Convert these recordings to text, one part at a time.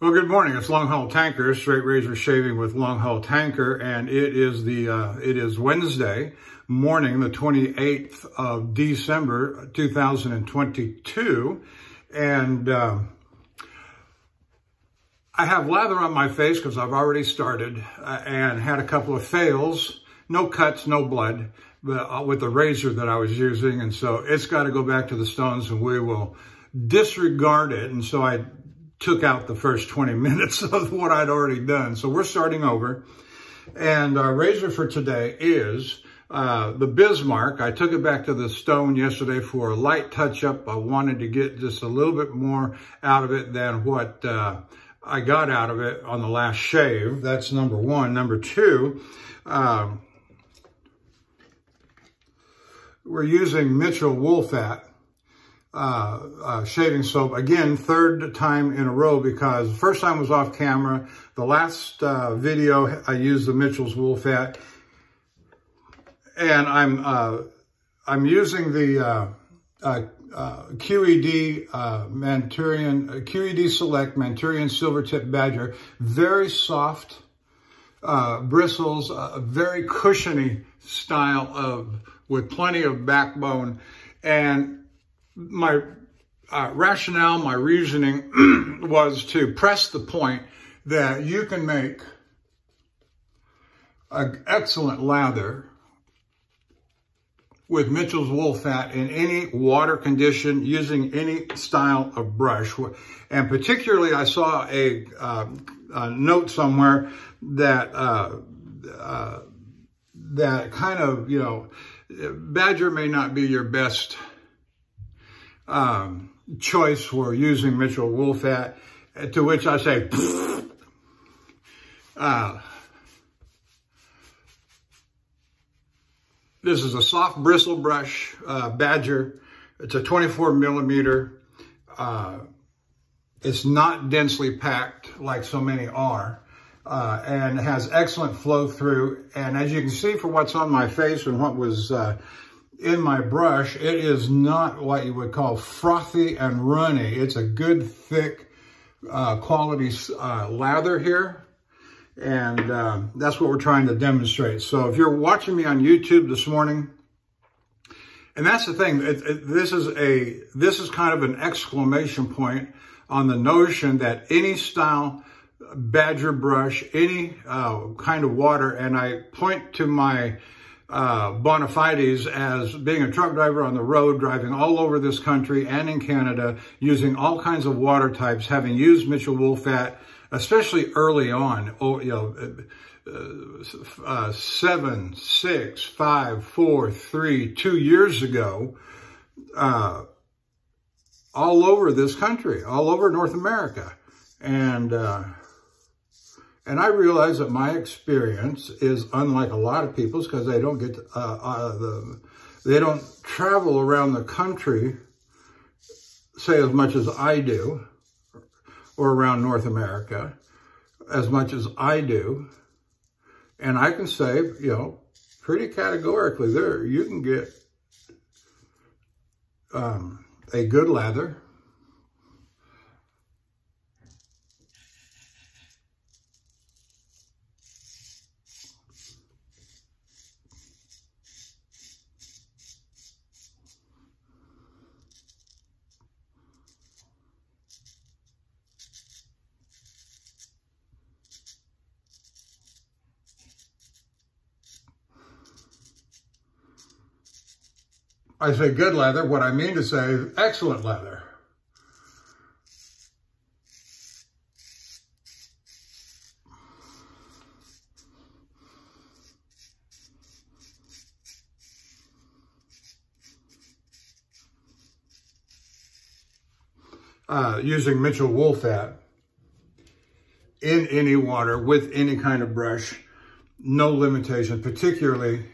Well, good morning. It's Long Haul Tanker, straight razor shaving with Long Haul Tanker, and it is Wednesday morning, the 28th of December, 2022, and I have lather on my face because I've already started and had a couple of fails, no cuts, no blood, but with the razor that I was using, and so it's got to go back to the stones, and we will disregard it. And so I took out the first 20 minutes of what I'd already done. So we're starting over. And our razor for today is the Bismarck. I took it back to the stone yesterday for a light touch-up. I wanted to get just a little bit more out of it than what I got out of it on the last shave. That's number one. Number two, we're using Mitchell Woolfat shaving soap. Again, third time in a row, because the first time was off camera. The last video I used the Mitchell's Woolfat, and I'm using the QED QED Select Manchurian Silvertip Badger. Very soft bristles, a very cushiony style with plenty of backbone. And my rationale, my reasoning was to press the point that you can make an excellent lather with Mitchell's Woolfat in any water condition, using any style of brush. And particularly, I saw a note somewhere that that kind of, Badger may not be your best choice for using Mitchell Woolfat, to which I say, this is a soft bristle brush, Badger. It's a 24 millimeter. It's not densely packed like so many are, and has excellent flow through. And as you can see from what's on my face and what was in my brush, it is not what you would call frothy and runny. It's a good, thick, quality lather here. And that's what we're trying to demonstrate. So if you're watching me on YouTube this morning, and that's the thing, this is kind of an exclamation point on the notion that any style Badger brush, any kind of water, and I point to my bona fides as being a truck driver on the road, driving all over this country and in Canada, using all kinds of water types, having used Mitchell Woolfat, especially early on, 7, 6, 5, 4, 3, 2 years ago, all over this country, all over North America. And I realize that my experience is unlike a lot of people's, because they don't get they don't travel around the country, say, as much as I do, or around North America as much as I do. And I can say, pretty categorically, there you can get a good lather. I say good lather. What I mean to say is excellent lather. Using Mitchell Woolfat in any water with any kind of brush, no limitation. Particularly,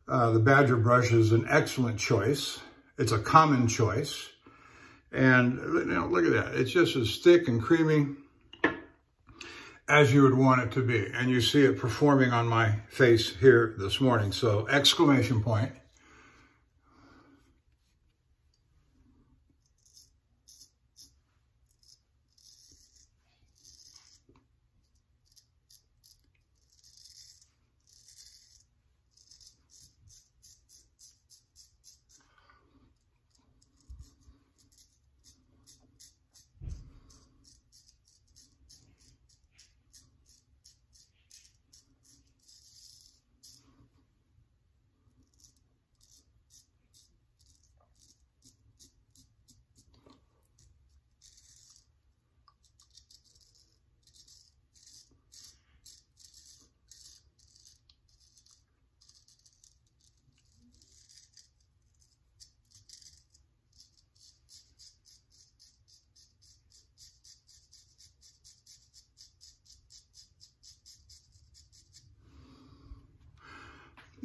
the Badger brush is an excellent choice. It's a common choice. And look at that. It's just as thick and creamy as you would want it to be. And you see it performing on my face here this morning. So exclamation point.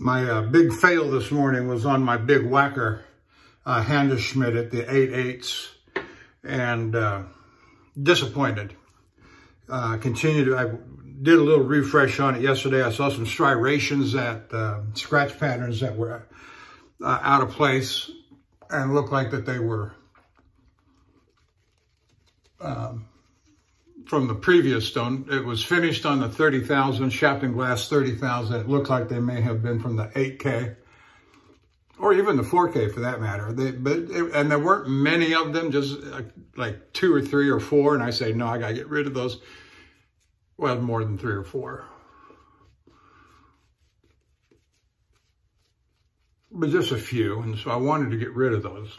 My big fail this morning was on my big whacker, Handelsschmidt at the 8/8, and disappointed. I did a little refresh on it yesterday. I saw some striations, scratch patterns that were out of place, and looked like that they were from the previous stone. It was finished on the 30,000, Shapton Glass 30,000. It looked like they may have been from the 8K, or even the 4K for that matter. And there weren't many of them, just like 2 or 3 or 4. And I say, no, I got to get rid of those. Well, more than 3 or 4. But just a few. And so I wanted to get rid of those.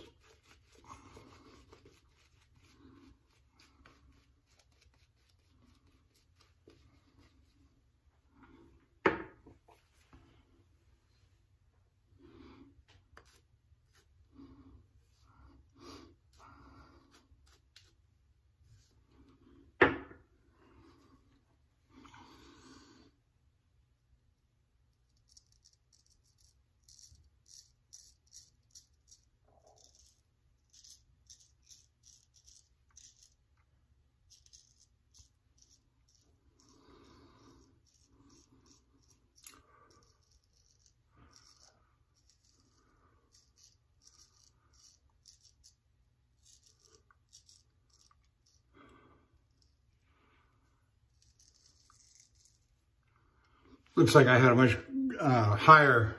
Looks like I had a much higher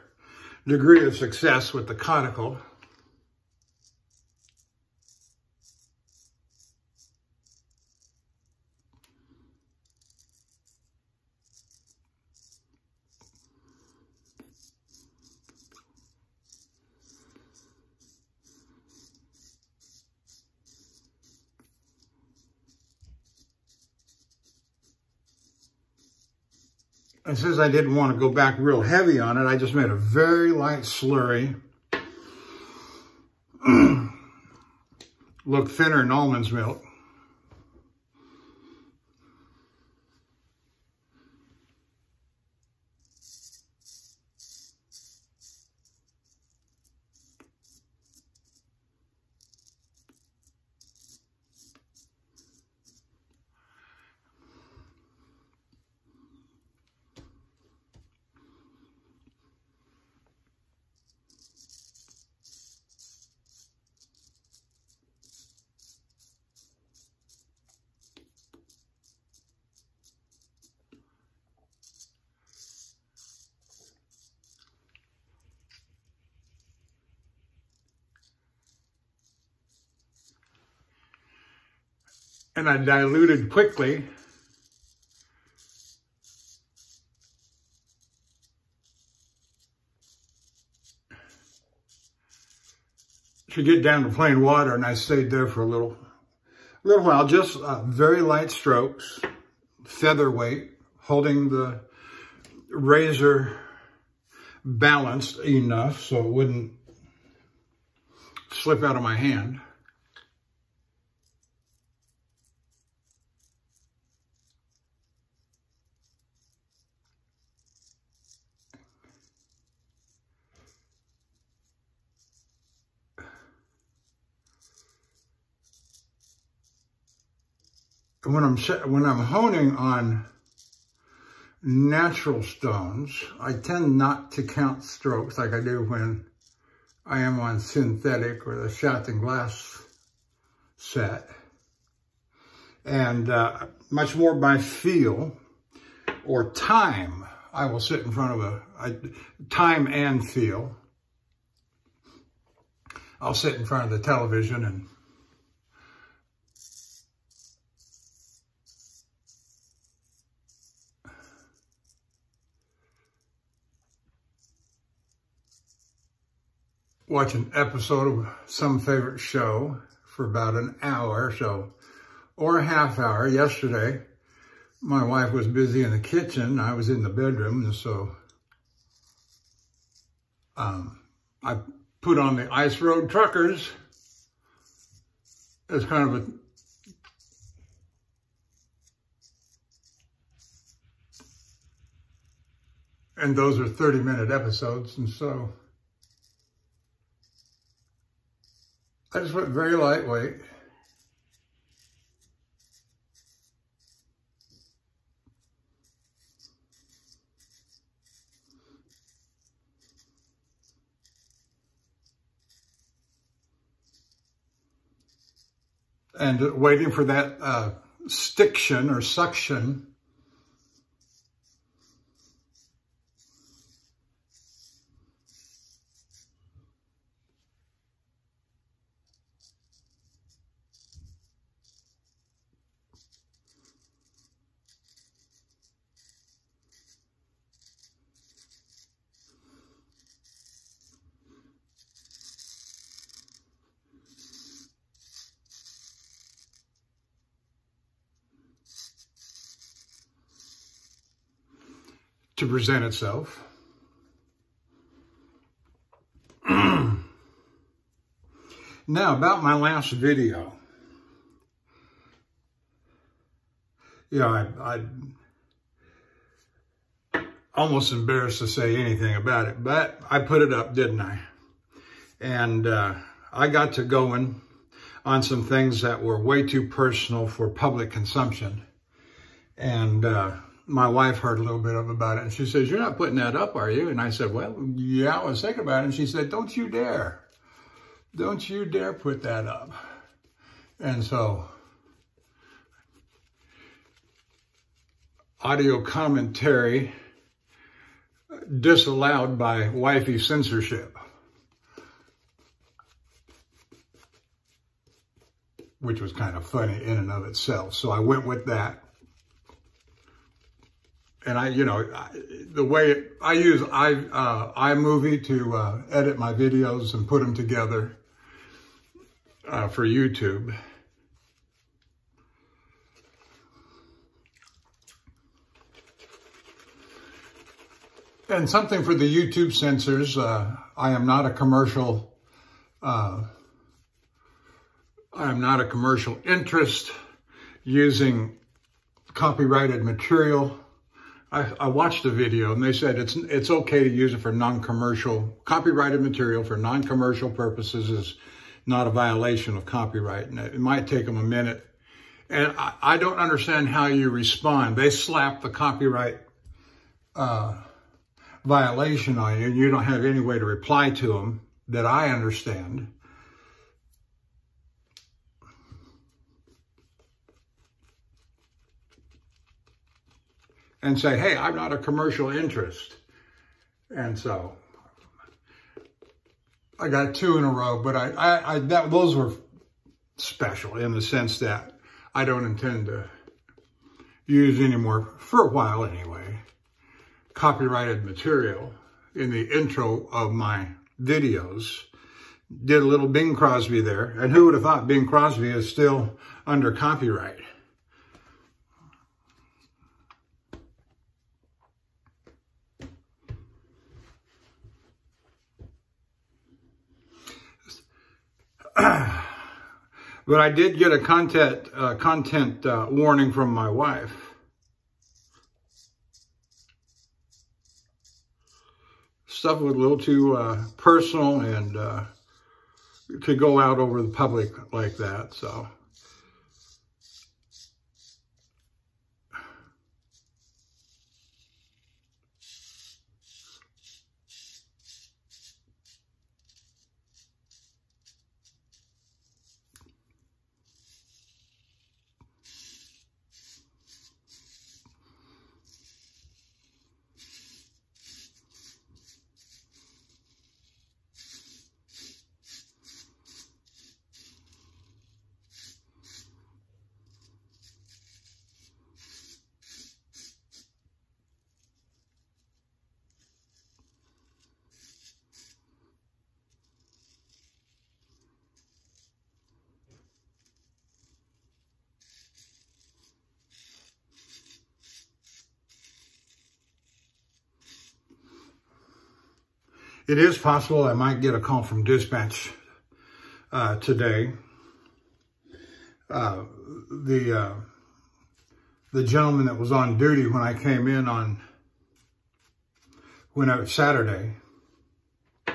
degree of success with the conical. And since I didn't want to go back real heavy on it, I just made a very light slurry. Looked thinner than almond's milk. And I diluted quickly. To get down to plain water, and I stayed there for a little while. Just very light strokes, featherweight, holding the razor balanced enough so it wouldn't slip out of my hand. When I'm honing on natural stones, I tend not to count strokes like I do when I am on synthetic or the Shapton Glass set. And much more by feel or time. I will sit in front of time and feel. I'll sit in front of the television and watch an episode of some favorite show for about an hour or so, or a half hour. Yesterday, my wife was busy in the kitchen. I was in the bedroom, and so I put on the Ice Road Truckers as kind of a And those are 30-minute episodes. And so I just went very lightweight. And waiting for that stiction or suction. To present itself. Now, about my last video. I'm almost embarrassed to say anything about it, but I put it up, didn't I? And I got to going on some things that were way too personal for public consumption. And my wife heard a little bit about it, and she says, "You're not putting that up, are you?" And I said, "Well, yeah, I was thinking about it." And she said, "Don't you dare. Don't you dare put that up." And so, audio commentary disallowed by wifey censorship, which was kind of funny in and of itself. So I went with that. And I use iMovie to edit my videos and put them together for YouTube. And something for the YouTube censors, I am not a commercial interest using copyrighted material. I watched the video and they said it's okay to use it for non-commercial, copyrighted material for non-commercial purposes is not a violation of copyright. And it might take them a minute. And I don't understand how you respond. They slap the copyright violation on you and you don't have any way to reply to them that I understand. And say, "Hey, I'm not a commercial interest." And so I got 2 in a row, but those were special in the sense that I don't intend to use anymore, for a while anyway, copyrighted material in the intro of my videos. Did a little Bing Crosby there, and who would have thought Bing Crosby is still under copyright? But I did get a content warning from my wife. Stuff was a little too personal and could go out over the public like that, so. It is possible I might get a call from dispatch today. The gentleman that was on duty when I came in on Saturday. It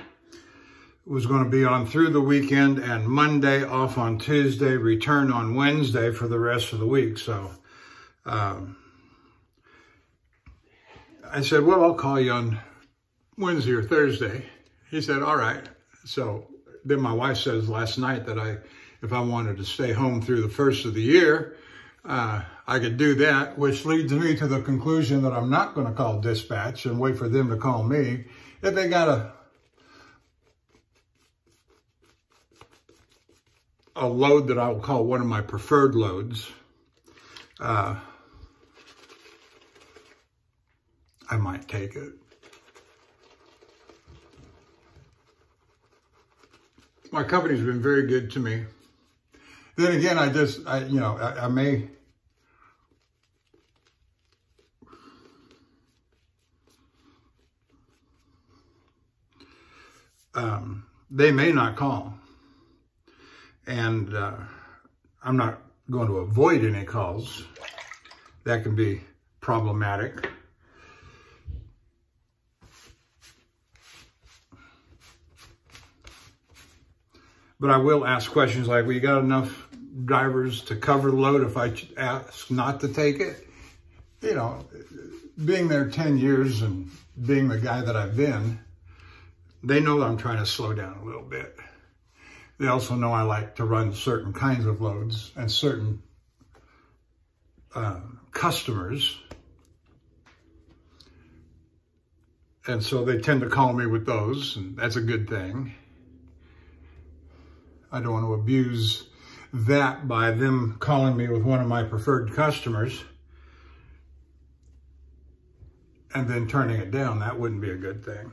was going to be on through the weekend, and Monday off on Tuesday, return on Wednesday for the rest of the week. So I said, well, I'll call you on Wednesday or Thursday. He said, all right. So then my wife says last night that if I wanted to stay home through the first of the year, I could do that, which leads me to the conclusion that I'm not going to call dispatch and wait for them to call me. If they got a load that I will call one of my preferred loads, I might take it. My company's been very good to me. Then again, I may, they may not call. And I'm not going to avoid any calls. That can be problematic. But I will ask questions like, well, you got enough drivers to cover the load if I ask not to take it? You know, being there 10 years and being the guy that I've been, they know that I'm trying to slow down a little bit. They also know I like to run certain kinds of loads and certain customers. And so they tend to call me with those, and that's a good thing. I don't want to abuse that by them calling me with one of my preferred customers and then turning it down. That wouldn't be a good thing.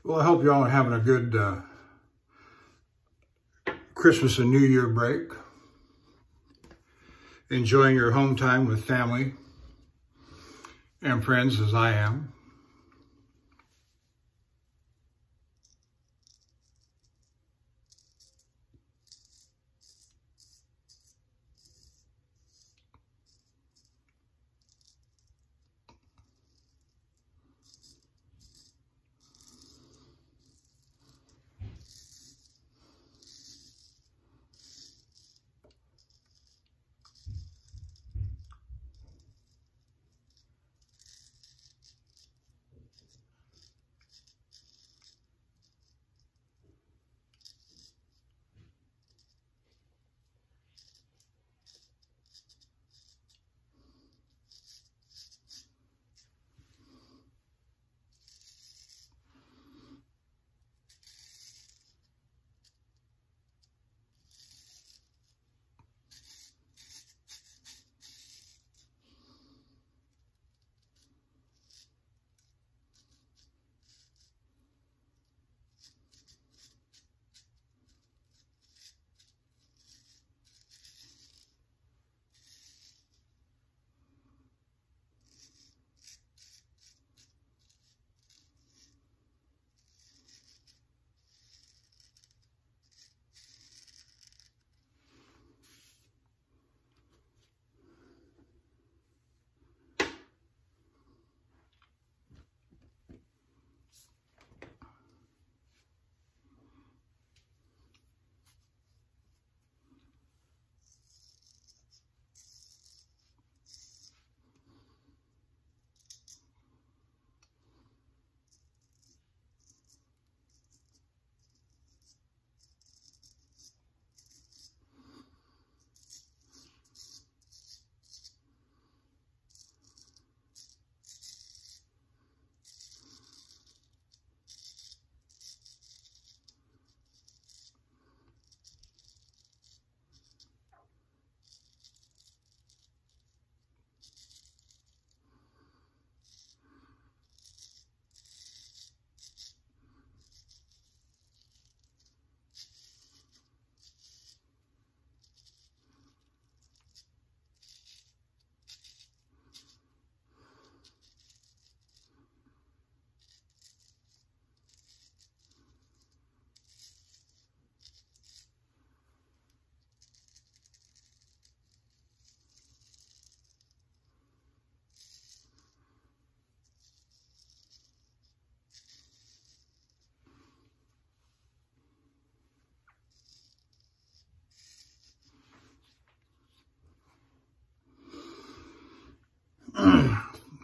Well, I hope you all are having a good Christmas and New Year break. Enjoying your home time with family and friends as I am.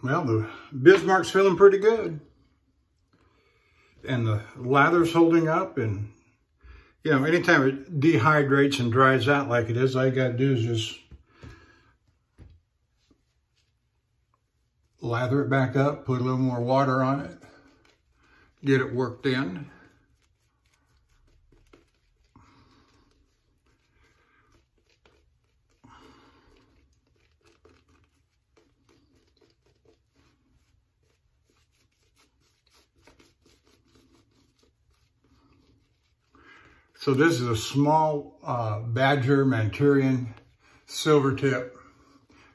Well, the Bismarck's feeling pretty good. And the lather's holding up. And, you know, anytime it dehydrates and dries out like it is, all you got to do is just lather it back up, put a little more water on it, get it worked in. So this is a small Badger Manchurian Silvertip,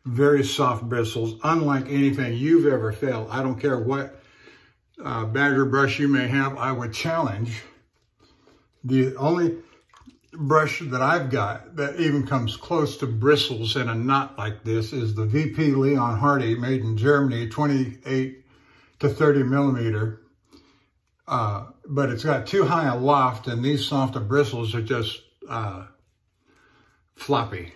very soft bristles, unlike anything you've ever felt. I don't care what Badger brush you may have, I would challenge. The only brush that I've got that even comes close to bristles in a knot like this is the VP Leon Hardy, made in Germany, 28 to 30 millimeter. But it's got too high a loft, and these softer bristles are just floppy.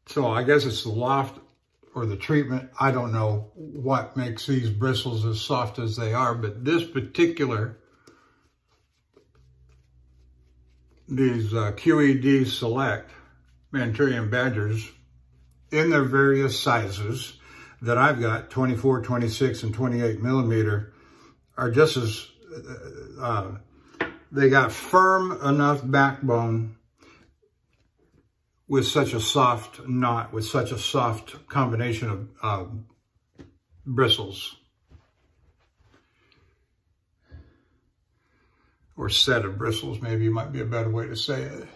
So I guess it's the loft or the treatment. I don't know what makes these bristles as soft as they are, but this particular, these QED Select Manchurian Badgers in their various sizes that I've got, 24, 26, and 28 millimeter, are just as, they got firm enough backbone with such a soft knot, with such a soft combination of bristles. Or set of bristles, maybe might be a better way to say it.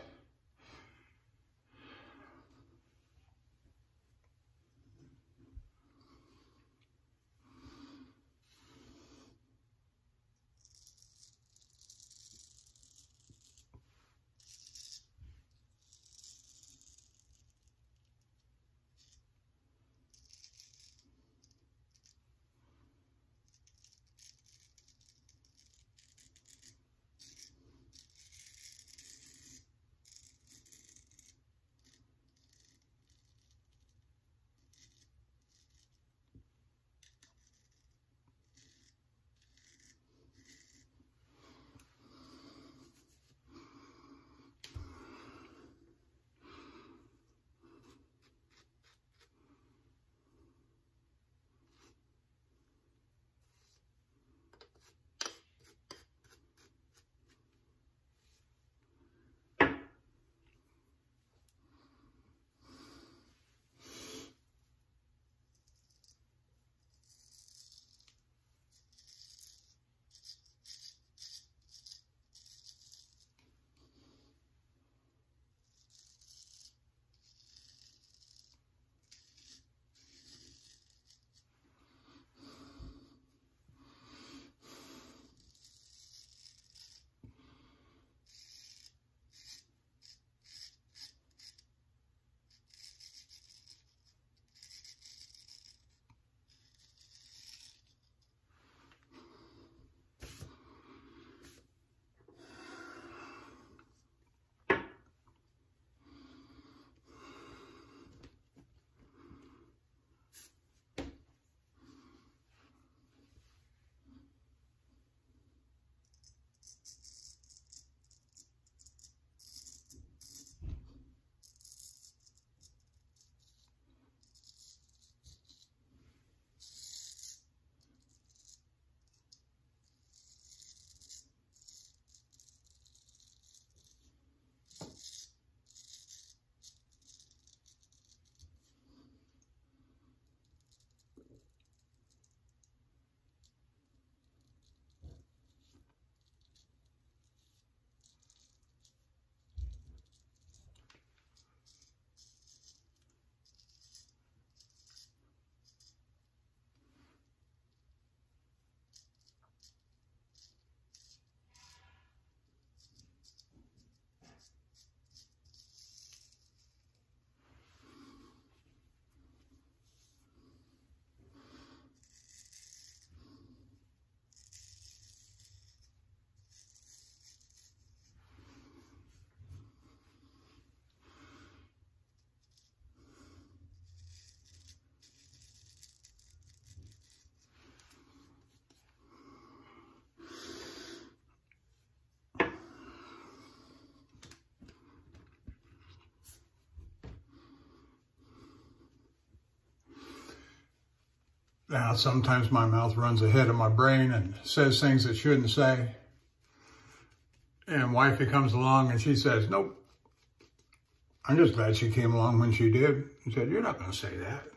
Now, sometimes my mouth runs ahead of my brain and says things it shouldn't say. And wifey comes along and she says, nope. I'm just glad she came along when she did and said, you're not going to say that.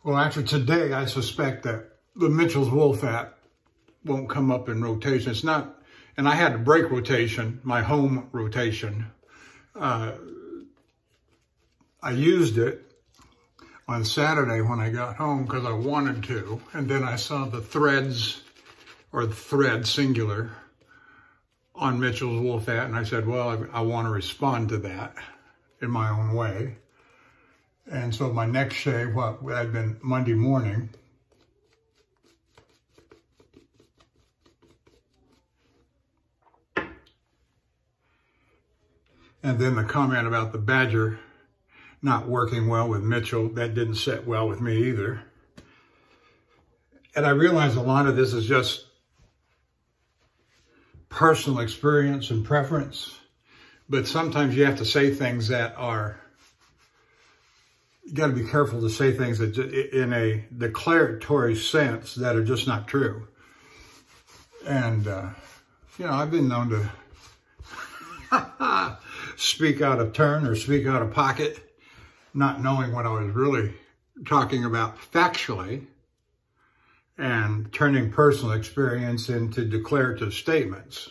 Well, after today, I suspect that the Mitchell's wool fat won't come up in rotation. and I had to break rotation, my home rotation. I used it on Saturday when I got home because I wanted to, and then I saw the threads, or the thread singular, on Mitchell's Wolfette, and I said, well, I want to respond to that in my own way. And so my next shave, what had been Monday morning, and then the comment about the Badger not working well with Mitchell, that didn't sit well with me either. And I realize a lot of this is just personal experience and preference, but sometimes you have to say things that are, you got to be careful to say things that in a declaratory sense that are just not true. And, you know, I've been known to speak out of turn or speak out of pocket, not knowing what I was really talking about factually, and turning personal experience into declarative statements.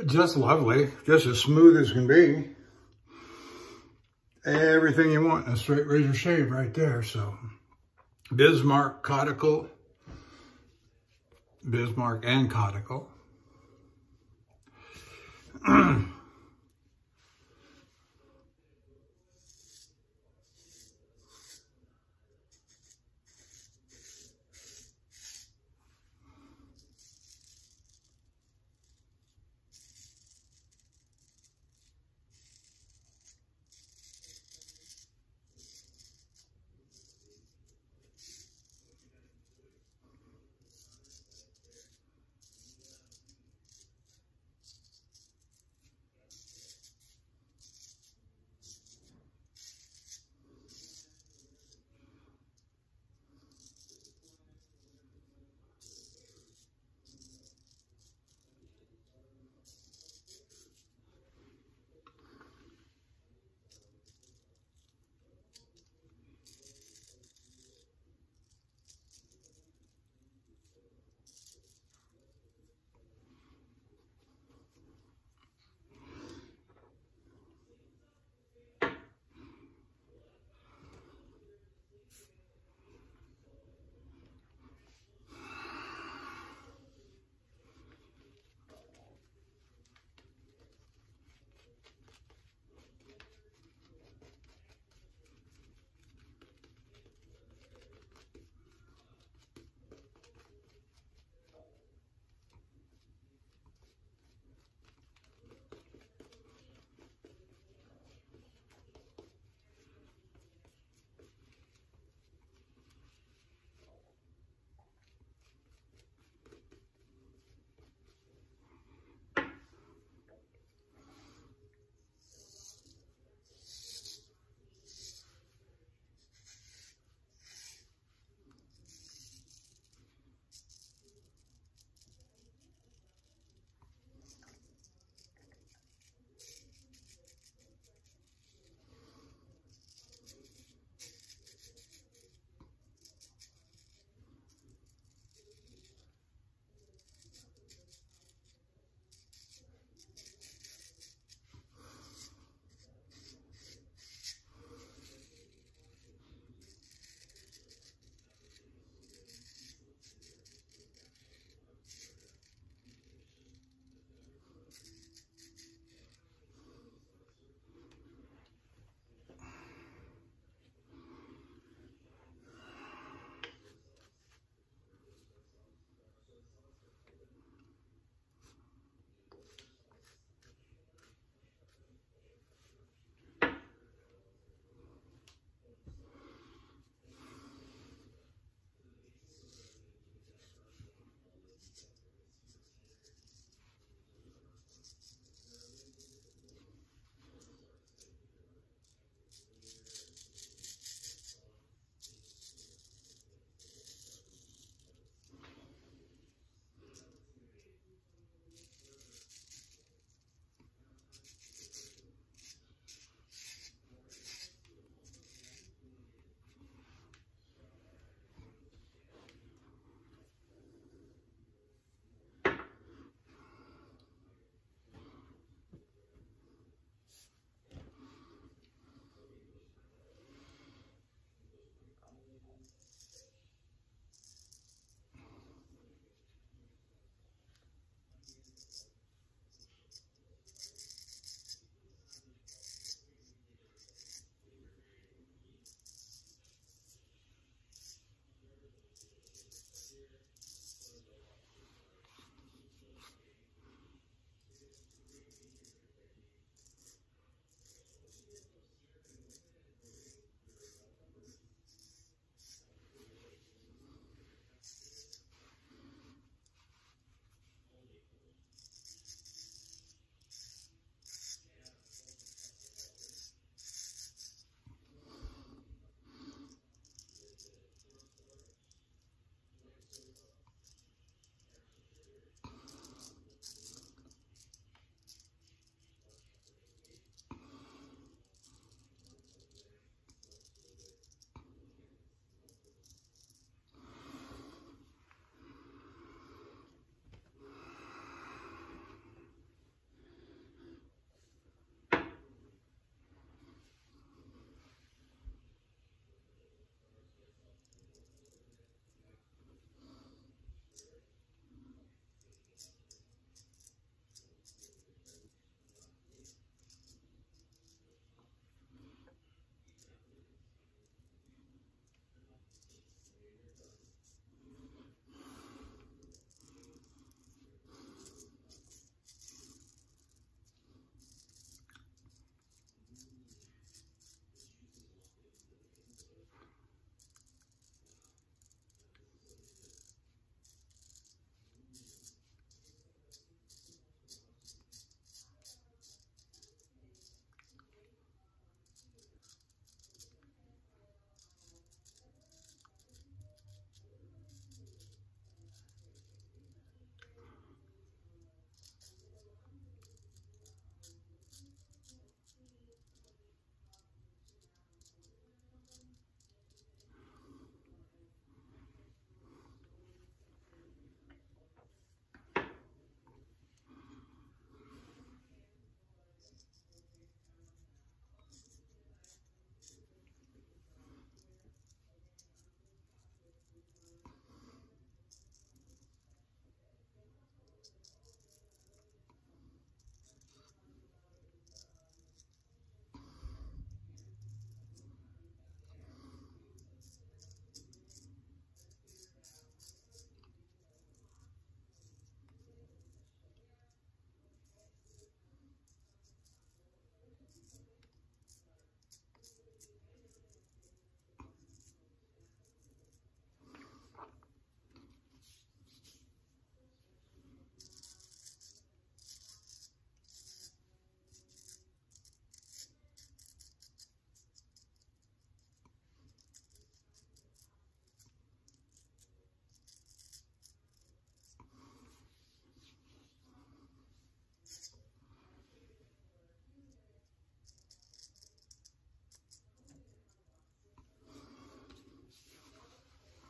Just lovely, just as smooth as can be. Everything you want in a straight razor shave right there. So Bismarck Caudicle, Bismarck and Caudicle.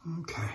Okay.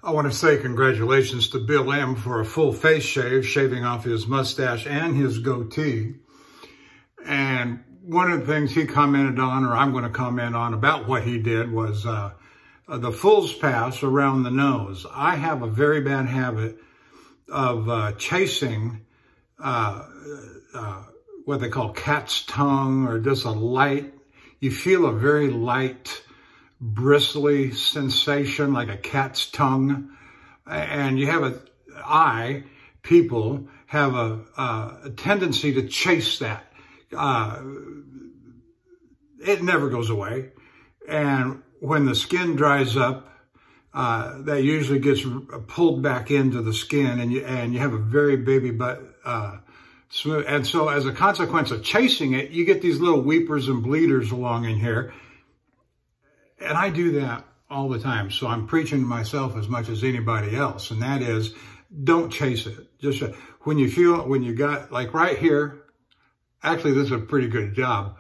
I want to say congratulations to Bill M. for a full face shave, shaving off his mustache and his goatee. And one of the things he commented on, or I'm going to comment on about what he did, was the fool's pass around the nose. I have a very bad habit of chasing what they call cat's tongue, or just a light, you feel a very light, bristly sensation like a cat's tongue. And you have people have a tendency to chase that. It never goes away. And when the skin dries up, that usually gets pulled back into the skin, and you have a very baby butt, smooth. And so as a consequence of chasing it, you get these little weepers and bleeders along in here. And I do that all the time. So I'm preaching to myself as much as anybody else. And that is, don't chase it. Just when you got, like right here, actually, this is a pretty good job.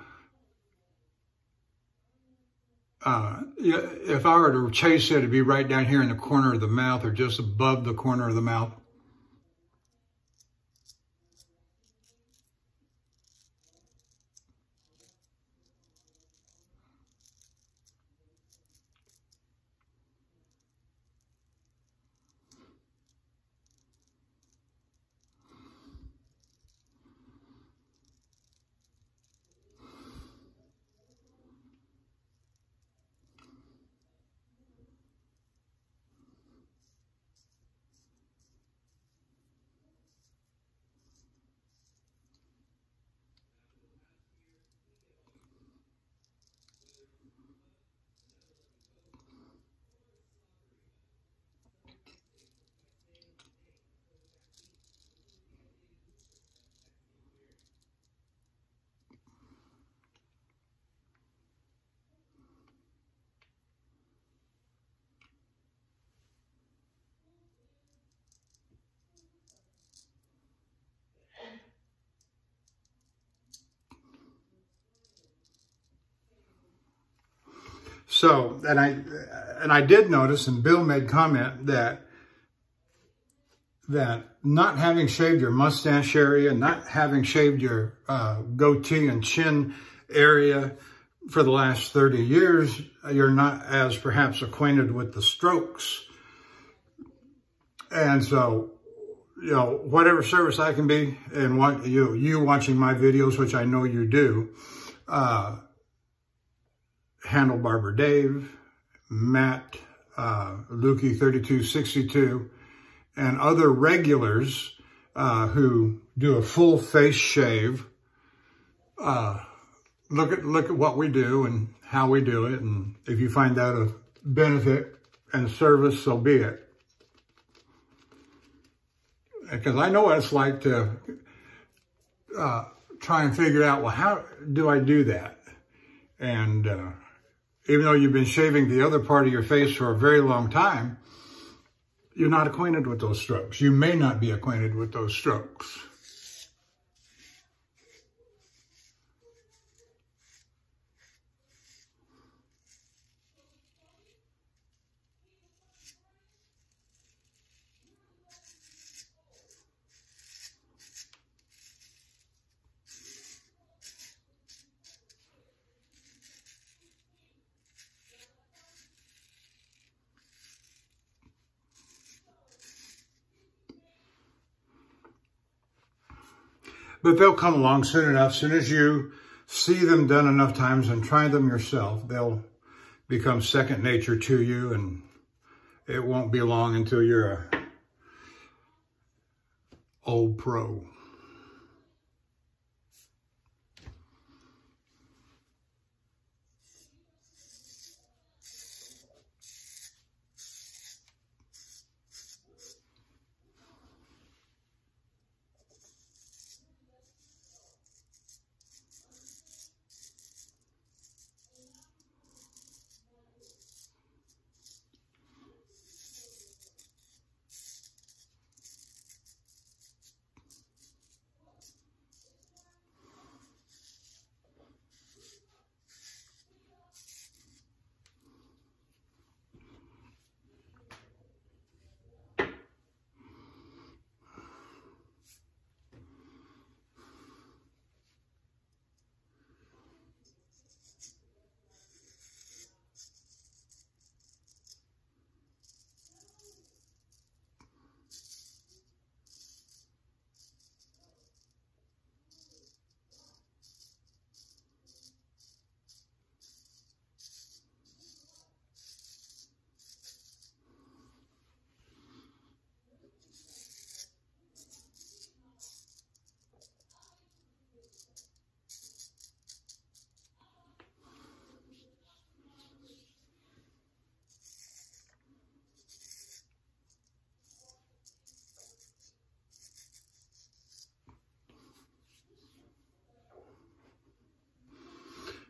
If I were to chase it, it'd be right down here in the corner of the mouth, or just above the corner of the mouth. So, and I did notice, and Bill made comment that not having shaved your mustache area, not having shaved your goatee and chin area for the last 30 years, you're not as perhaps acquainted with the strokes. And so, you know, whatever service I can be, and what you watching my videos, which I know you do, Handlebarber Dave, Matt, Lukey 3262, and other regulars who do a full face shave. Look at what we do and how we do it, and if you find that of benefit and service, so be it. Because I know what it's like to try and figure out, well, how do I do that? And even though you've been shaving the other part of your face for a very long time, you're not acquainted with those strokes. You may not be acquainted with those strokes. But they'll come along soon enough. As soon as you see them done enough times and try them yourself, they'll become second nature to you, and it won't be long until you're a old pro.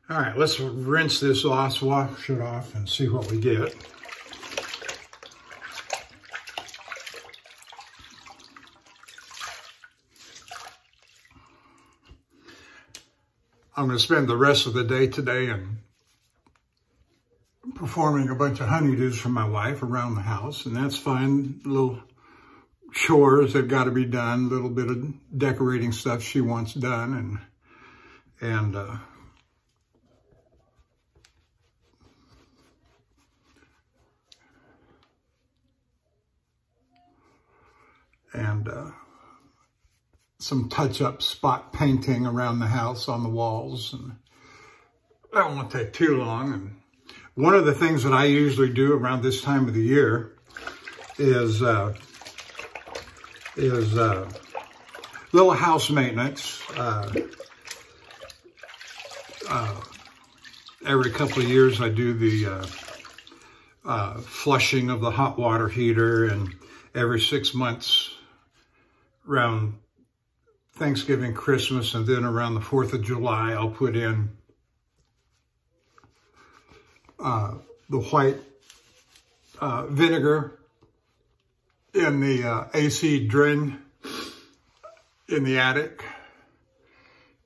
All right, let's rinse this off, wash it off, and see what we get. I'm going to spend the rest of the day today in performing a bunch of honeydews for my wife around the house, and that's fine. Little chores that got to be done, a little bit of decorating stuff she wants done, and some touch-up spot painting around the house on the walls. And that won't take too long. And one of the things that I usually do around this time of the year is little house maintenance. Every couple of years I do the flushing of the hot water heater, and every 6 months around Thanksgiving, Christmas, and then around the 4th of July, I'll put in the white vinegar in the AC drain in the attic.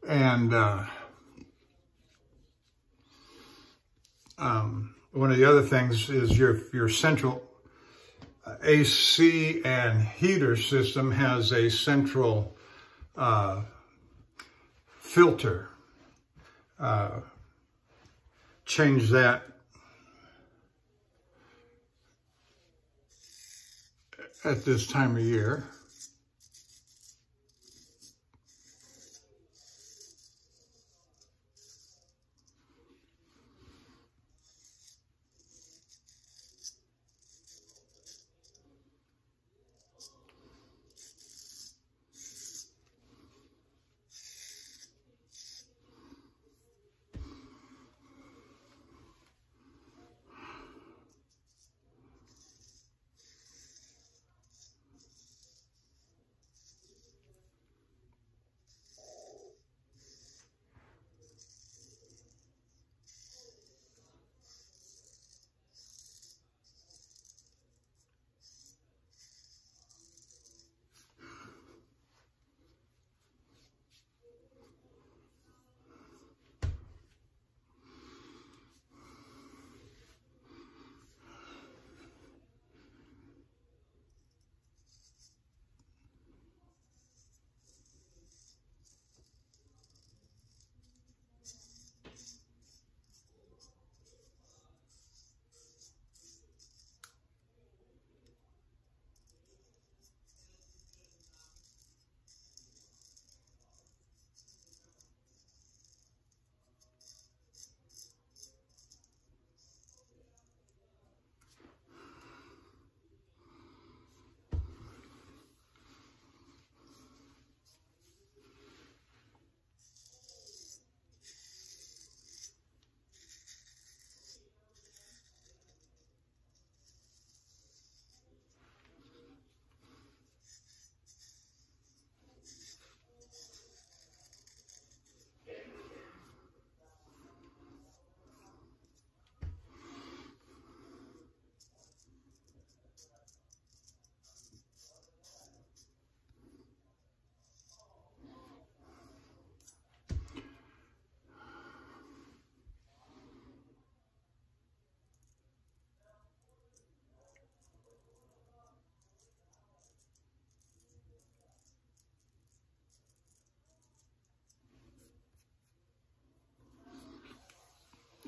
And one of the other things is your central AC and heater system has a central filter. Change that at this time of year.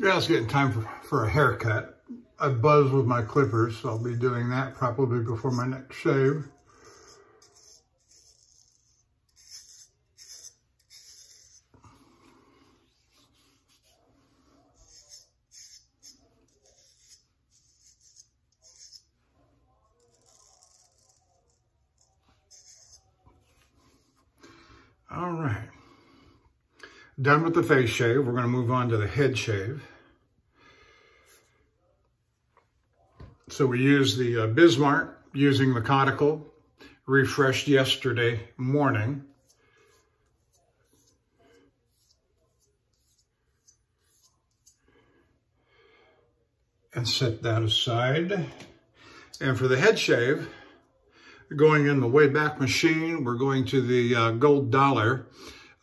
Yeah, it's getting time for a haircut. I buzzed with my clippers, so I'll be doing that probably before my next shave. All right. Done with the face shave. We're going to move on to the head shave. So we use the Bismarck using the conical, refreshed yesterday morning. And set that aside. And for the head shave, going in the Wayback Machine, we're going to the Gold Dollar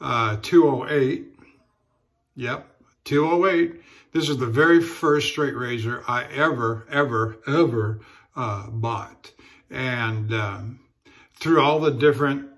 208. Yep, 208. This is the very first straight razor I ever bought. And through all the different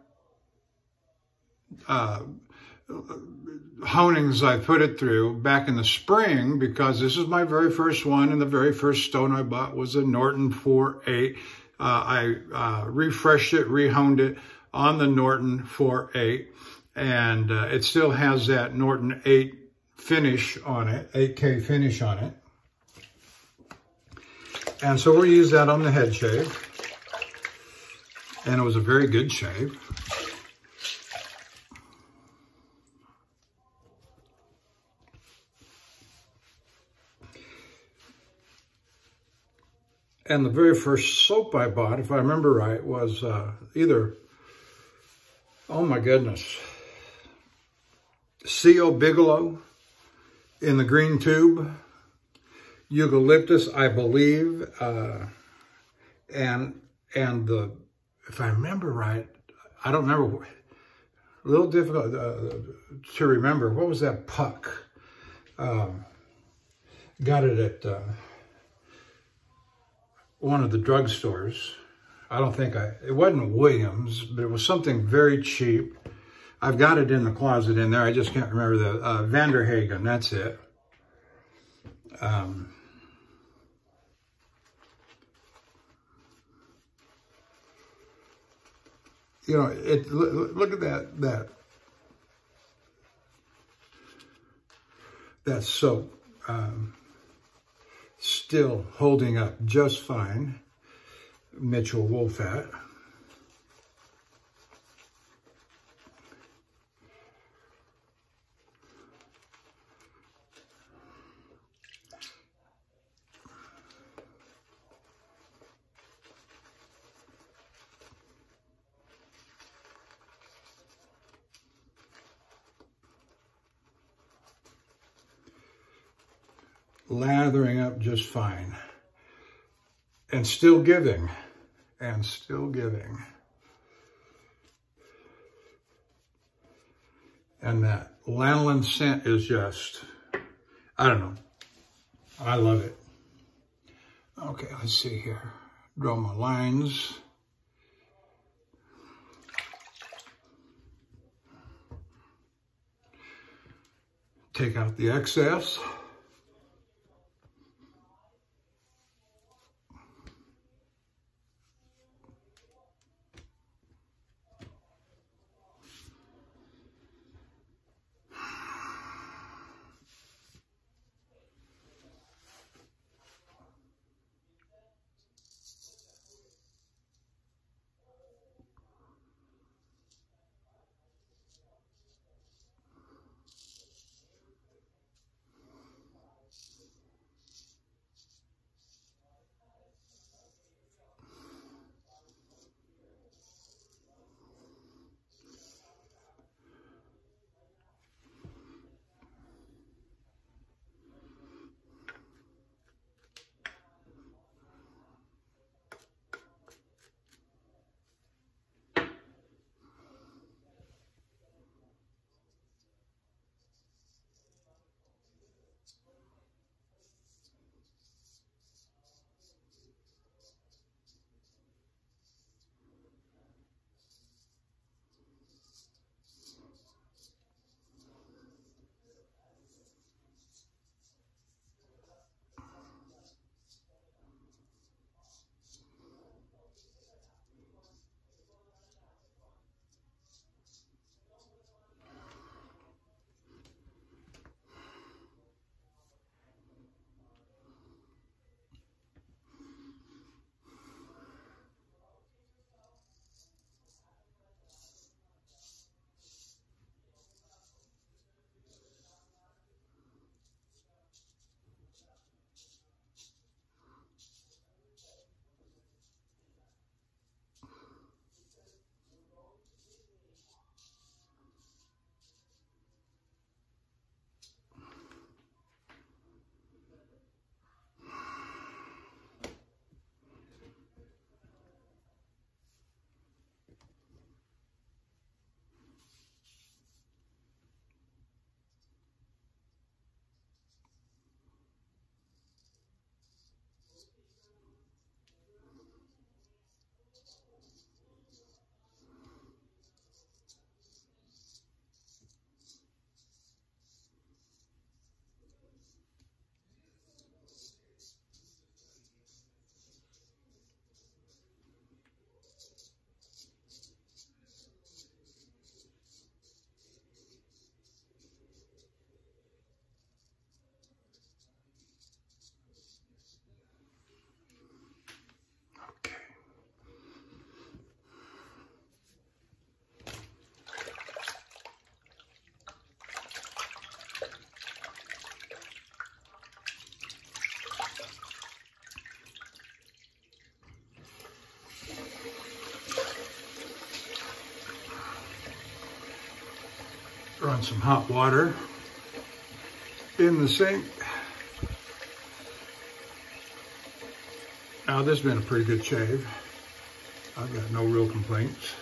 honings I put it through back in the spring, because this is my very first one, and the very first stone I bought was a Norton 4.8. I refreshed it, rehoned it on the Norton 4.8, and it still has that Norton 8 finish on it, 8K finish on it. And so we'll use that on the head shave. And it was a very good shave. And the very first soap I bought, if I remember right, was either, oh my goodness, C.O. Bigelow in the green tube, eucalyptus, I believe, and the, if I remember right, I don't remember, a little difficult to remember. What was that puck? Got it at one of the drugstores. I don't think it wasn't Williams, but it was something very cheap. I've got it in the closet in there. I just can't remember the, Vanderhagen, that's it. You know, look at that soap. Still holding up just fine. Mitchell Wolfat. Lathering up just fine. And still giving. And still giving. And that lanolin scent is just, I don't know. I love it. Okay, let's see here. Draw my lines. Take out the excess. Run some hot water in the sink. Now this has been a pretty good shave. I've got no real complaints.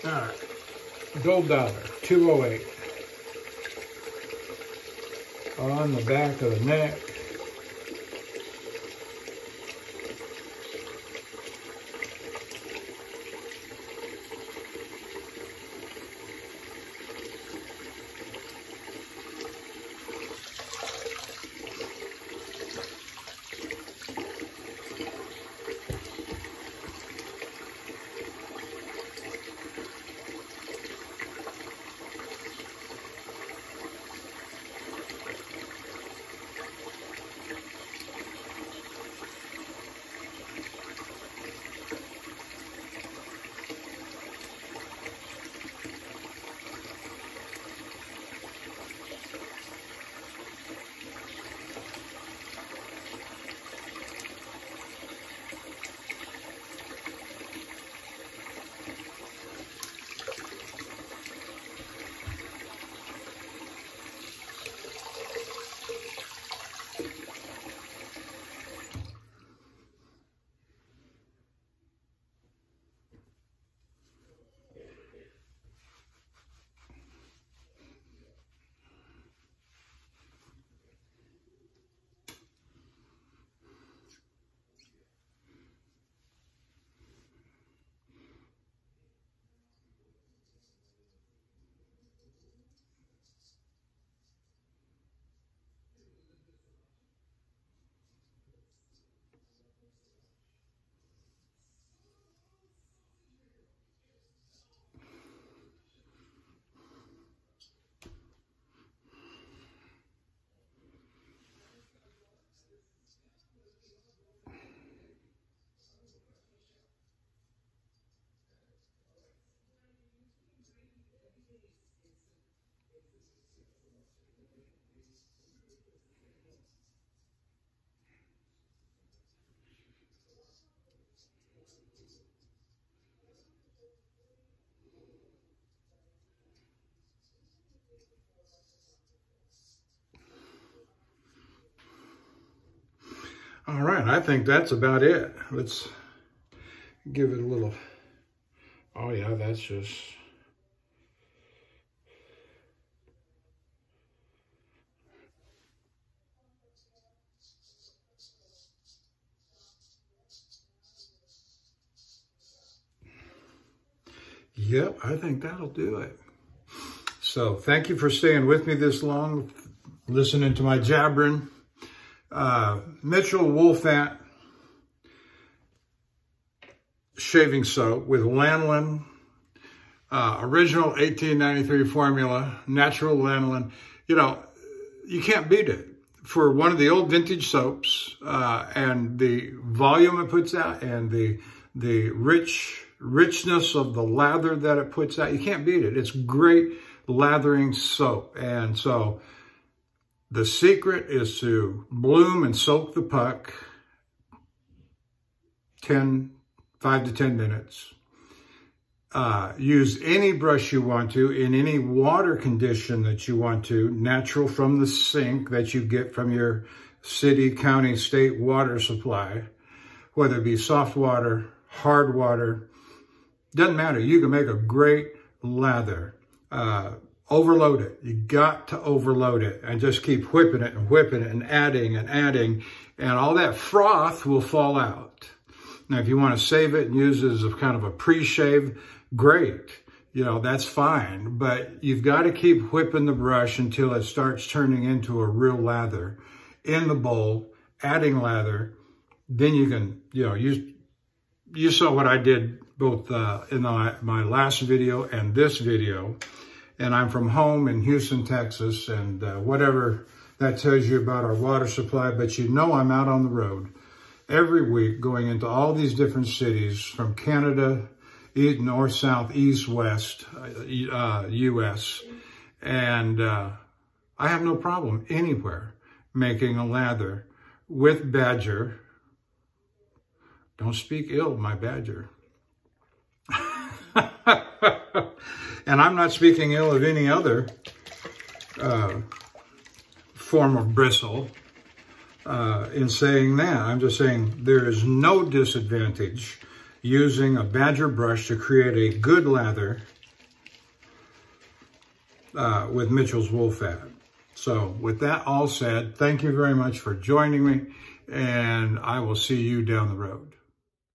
All right, gold dollar, 208. On the back of the neck. All right, I think that's about it. Let's give it a little, oh yeah, that's just, yep, I think that'll do it. So thank you for staying with me this long, listening to my jabbering. Mitchell Wolfat shaving soap with lanolin, original 1893 formula, natural lanolin. You know, you can't beat it. For one of the old vintage soaps, and the volume it puts out and the richness of the lather that it puts out, you can't beat it. It's great lathering soap. And so the secret is to bloom and soak the puck 5 to 10 minutes. Use any brush you want to in any water condition that you want to, natural from the sink that you get from your city, county, state water supply, whether it be soft water, hard water, doesn't matter. You can make a great lather. Overload it. You got to overload it and just keep whipping it and adding, and all that froth will fall out. Now, if you want to save it and use it as a kind of a pre-shave, great. You know, that's fine. But you've got to keep whipping the brush until it starts turning into a real lather in the bowl, adding lather. Then you can, you know, you saw what I did both in my last video and this video. And I'm from home in Houston, Texas, and whatever that tells you about our water supply, but you know I'm out on the road every week going into all these different cities from Canada, north, south, east, west, U.S. And I have no problem anywhere making a lather with Badger. Don't speak ill of my Badger. And I'm not speaking ill of any other form of bristle in saying that. I'm just saying there is no disadvantage using a Badger brush to create a good lather with Mitchell's Wool Fab. So with that all said, thank you very much for joining me, and I will see you down the road.